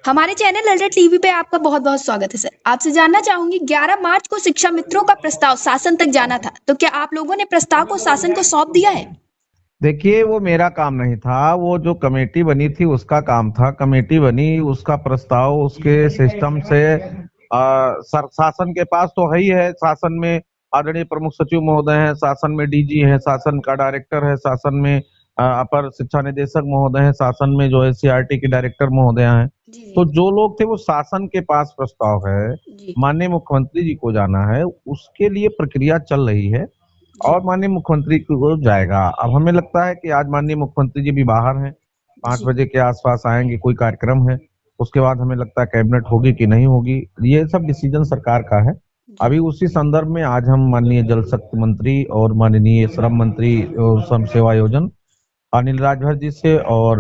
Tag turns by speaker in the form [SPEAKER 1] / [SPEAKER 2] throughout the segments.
[SPEAKER 1] हमारे channel alert TV पे आपका बहुत बहुत स्वागत है सर। आपसे जानना चाहूंगी 11 मार्च को शिक्षा मित्रों का प्रस्ताव शासन तक जाना था, तो क्या आप लोगों ने प्रस्ताव को शासन को सौंप दिया है?
[SPEAKER 2] देखिए, वो मेरा काम नहीं था। वो जो कमेटी बनी थी उसका काम था। कमेटी बनी, उसका प्रस्ताव उसके सिस्टम से शासन के पास तो है ही है। शासन में आदरणीय प्रमुख सचिव महोदय हैं, शासन में डीजी है, शासन का डायरेक्टर है, शासन में अपर शिक्षा निदेशक महोदय हैं, शासन में जो है सीआरटी के डायरेक्टर महोदय हैं।
[SPEAKER 1] जी
[SPEAKER 2] तो
[SPEAKER 1] जी
[SPEAKER 2] जो लोग थे वो शासन के पास प्रस्ताव है,
[SPEAKER 1] जी
[SPEAKER 2] माननीय मुख्यमंत्री जी को जाना है, उसके लिए प्रक्रिया चल रही है
[SPEAKER 1] जी
[SPEAKER 2] और माननीय मुख्यमंत्री को जाएगा। अब हमें लगता है कि आज माननीय मुख्यमंत्री जी भी बाहर हैं, 5 बजे के आसपास आएंगे, कोई कार्यक्रम है। उसके बाद हमें लगता है कैबिनेट होगी कि नहीं होगी, ये सब डिसीजन सरकार का है।
[SPEAKER 1] जी
[SPEAKER 2] अभी उसी संदर्भ में आज हम माननीय जल शक्ति मंत्री और माननीय श्रम मंत्री और श्रम सेवा योजन अनिल राजभर जी से और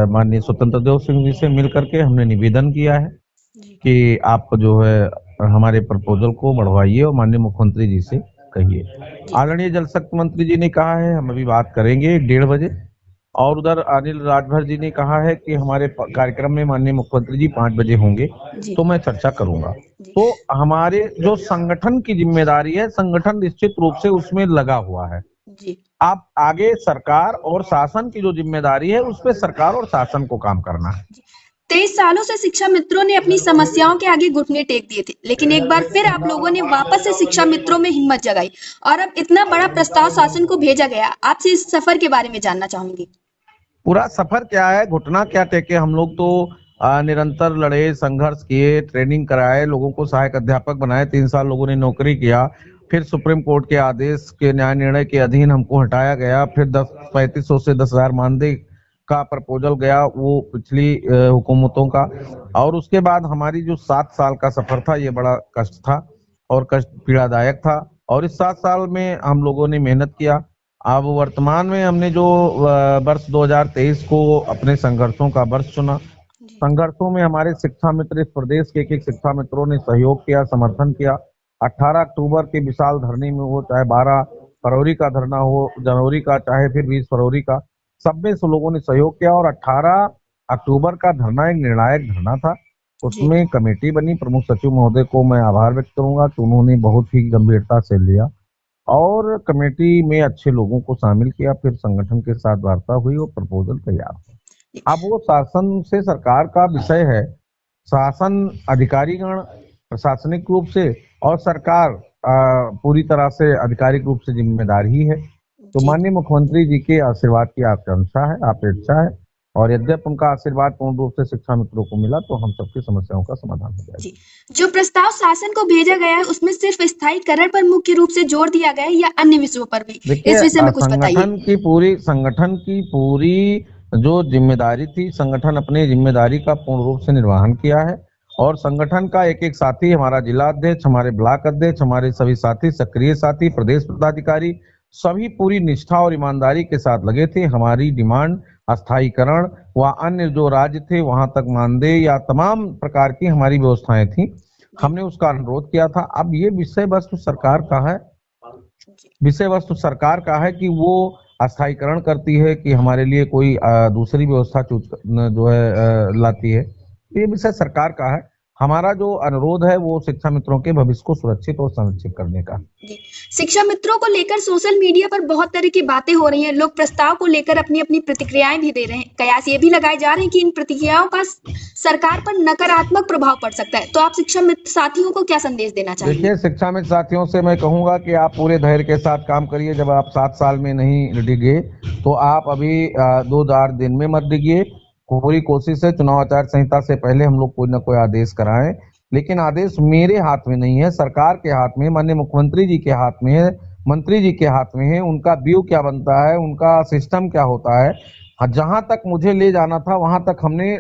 [SPEAKER 2] माननीय स्वतंत्र देव सिंह जी से मिल करके हमने निवेदन किया है
[SPEAKER 1] जी
[SPEAKER 2] कि आप जो है हमारे प्रपोजल को बढ़वाइए और माननीय मुख्यमंत्री जी से कहिए।
[SPEAKER 1] जी
[SPEAKER 2] आदरणीय जल शक्ति मंत्री जी ने कहा है हम अभी बात करेंगे 1:30 बजे, और उधर अनिल राजभर जी ने कहा है कि हमारे कार्यक्रम में माननीय मुख्यमंत्री जी 5 बजे होंगे,
[SPEAKER 1] जी
[SPEAKER 2] तो मैं चर्चा करूंगा।
[SPEAKER 1] जी
[SPEAKER 2] तो हमारे जो संगठन की जिम्मेदारी है, संगठन निश्चित रूप से उसमें लगा हुआ है।
[SPEAKER 1] जी
[SPEAKER 2] आप आगे सरकार और शासन की जो जिम्मेदारी है उस पे सरकार और शासन को काम करना है।
[SPEAKER 1] 23 सालों से शिक्षा मित्रों ने अपनी समस्याओं के आगे घुटने टेक दिए थे, लेकिन एक बार फिर आप लोगों ने वापस से शिक्षा मित्रों में हिम्मत जगाई और अब इतना बड़ा प्रस्ताव शासन को भेजा गया। आपसे इस सफर के बारे में जानना चाहूंगी।
[SPEAKER 2] पूरा सफर क्या है, घुटना क्या टेके, हम लोग तो निरंतर लड़े, संघर्ष किए, ट्रेनिंग कराए, लोगों को सहायक अध्यापक बनाए, 3 साल लोगों ने नौकरी किया। फिर सुप्रीम कोर्ट के आदेश के न्याय निर्णय के अधीन हमको हटाया गया। फिर 3500 से 10,000 मानदेय का प्रपोजल गया, वो पिछली हुकूमतों का। और उसके बाद हमारी जो 7 साल का सफर था, ये बड़ा कष्ट था और कष्ट पीड़ादायक था। और इस 7 साल में हम लोगों ने मेहनत किया। अब वर्तमान में हमने जो वर्ष 2023 को अपने संघर्षों का वर्ष चुना।
[SPEAKER 1] जी
[SPEAKER 2] संघर्षों में हमारे शिक्षा मित्र, इस प्रदेश के एक शिक्षा मित्रों ने सहयोग किया, समर्थन किया। 18 अक्टूबर के विशाल धरने में हो, चाहे 12 फरवरी का धरना हो, जनवरी का, चाहे फिर 20 फरवरी का, सब में से लोगों ने सहयोग किया। और 18 अक्टूबर का धरना एक निर्णायक धरना था।
[SPEAKER 1] जी
[SPEAKER 2] उसमें कमेटी बनी। प्रमुख सचिव महोदय को मैं आभार व्यक्त करूंगा कि उन्होंने बहुत ही गंभीरता से लिया और कमेटी में अच्छे लोगों को शामिल किया। फिर संगठन के साथ वार्ता हुई और प्रपोजल तैयार हुआ। अब वो शासन से सरकार का विषय है। शासन अधिकारीगण प्रशासनिक रूप से और सरकार पूरी तरह से आधिकारिक रूप से जिम्मेदार ही है। तो
[SPEAKER 1] जी
[SPEAKER 2] माननीय मुख्यमंत्री जी के आशीर्वाद की आकांक्षा है, अपेक्षा है, और यद्यप उनका आशीर्वाद पूर्ण रूप से शिक्षा मित्रों को मिला तो हम सबकी समस्याओं का समाधान हो जाएगा।
[SPEAKER 1] जी जो प्रस्ताव शासन को भेजा गया है उसमें सिर्फ स्थायीकरण पर मुख्य रूप से जोर दिया गया है या अन्य विषयों पर भी?
[SPEAKER 2] देखिए,
[SPEAKER 1] इस विषय में कुछ बताइए।
[SPEAKER 2] संगठन की पूरी जो जिम्मेदारी थी, संगठन अपने जिम्मेदारी का पूर्ण रूप से निर्वहन किया है। और संगठन का एक एक साथी, हमारा जिला अध्यक्ष, हमारे ब्लॉक अध्यक्ष, हमारे सभी साथी, सक्रिय साथी, प्रदेश पदाधिकारी, सभी पूरी निष्ठा और ईमानदारी के साथ लगे थे। हमारी डिमांड अस्थायीकरण व अन्य जो राज्य थे वहां तक मानदेय या तमाम प्रकार की हमारी व्यवस्थाएं थी,
[SPEAKER 1] जी
[SPEAKER 2] हमने उसका अनुरोध किया था। अब ये विषय वस्तु सरकार का है,
[SPEAKER 1] जी
[SPEAKER 2] विषय वस्तु सरकार का है कि वो अस्थायीकरण करती है कि हमारे लिए कोई दूसरी व्यवस्था जो है लाती है। तो ये विषय सरकार का है। हमारा जो अनुरोध है वो शिक्षा मित्रों के भविष्य को सुरक्षित और संरक्षित करने का।
[SPEAKER 1] जी शिक्षा मित्रों को लेकर सोशल मीडिया पर बहुत तरह की बातें हो रही हैं। लोग प्रस्ताव को लेकर अपनी अपनी प्रतिक्रियाएं भी दे रहे हैं। कयास ये भी लगाए जा रहे हैं कि इन प्रतिक्रियाओं का सरकार पर नकारात्मक प्रभाव पड़ सकता है। तो आप शिक्षा मित्र साथियों को क्या संदेश देना चाहेंगे?
[SPEAKER 2] देखिए, शिक्षा मित्र साथियों से मैं कहूंगा कि आप पूरे धैर्य के साथ काम करिए। जब आप 7 साल में नहीं डिगे तो आप अभी 2-4 दिन में मत डिगिए। पूरी कोशिश है चुनाव आचार संहिता से पहले हम लोग कोई ना कोई आदेश कराएं, लेकिन आदेश मेरे हाथ में नहीं है, सरकार के हाथ में, माननीय मुख्यमंत्री जी के हाथ में है, मंत्री जी के हाथ में है। उनका व्यू क्या बनता है, उनका सिस्टम क्या होता है। हाँ, जहां तक मुझे ले जाना था वहां तक हमने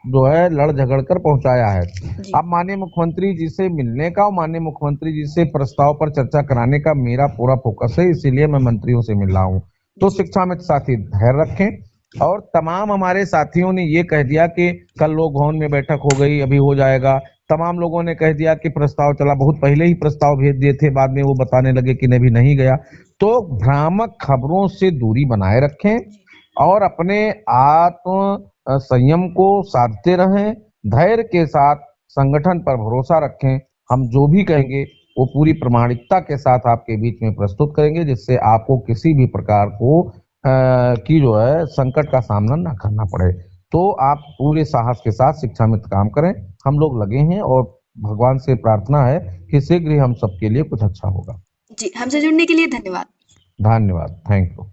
[SPEAKER 2] जो है लड़ झगड़ कर पहुंचाया है।
[SPEAKER 1] जी
[SPEAKER 2] अब माननीय मुख्यमंत्री जी से मिलने का और माननीय मुख्यमंत्री जी से प्रस्ताव पर चर्चा कराने का मेरा पूरा फोकस है, इसीलिए मैं मंत्रियों से मिल रहा हूँ। तो
[SPEAKER 1] जी
[SPEAKER 2] शिक्षा मित्र साथी धैर्य रखें। और तमाम हमारे साथियों ने ये कह दिया कि कल लोक भवन में बैठक हो गई, अभी हो जाएगा। तमाम लोगों ने कह दिया कि प्रस्ताव चला, बहुत पहले ही प्रस्ताव भेज दिए थे, बाद में वो बताने लगे कि नहीं नहीं गया। तो भ्रामक खबरों से दूरी बनाए रखें
[SPEAKER 1] जी
[SPEAKER 2] और अपने आत्म संयम को साधते रहें। धैर्य के साथ संगठन पर भरोसा रखें। हम जो भी कहेंगे वो पूरी प्रामाणिकता के साथ आपके बीच में प्रस्तुत करेंगे, जिससे आपको किसी भी प्रकार की जो है संकट का सामना ना करना पड़े। तो आप पूरे साहस के साथ शिक्षा मित्र काम करें। हम लोग लगे हैं और भगवान से प्रार्थना है कि शीघ्र ही हम सबके लिए कुछ अच्छा होगा।
[SPEAKER 1] जी, हमसे जुड़ने के लिए धन्यवाद।
[SPEAKER 2] धन्यवाद, थैंक यू।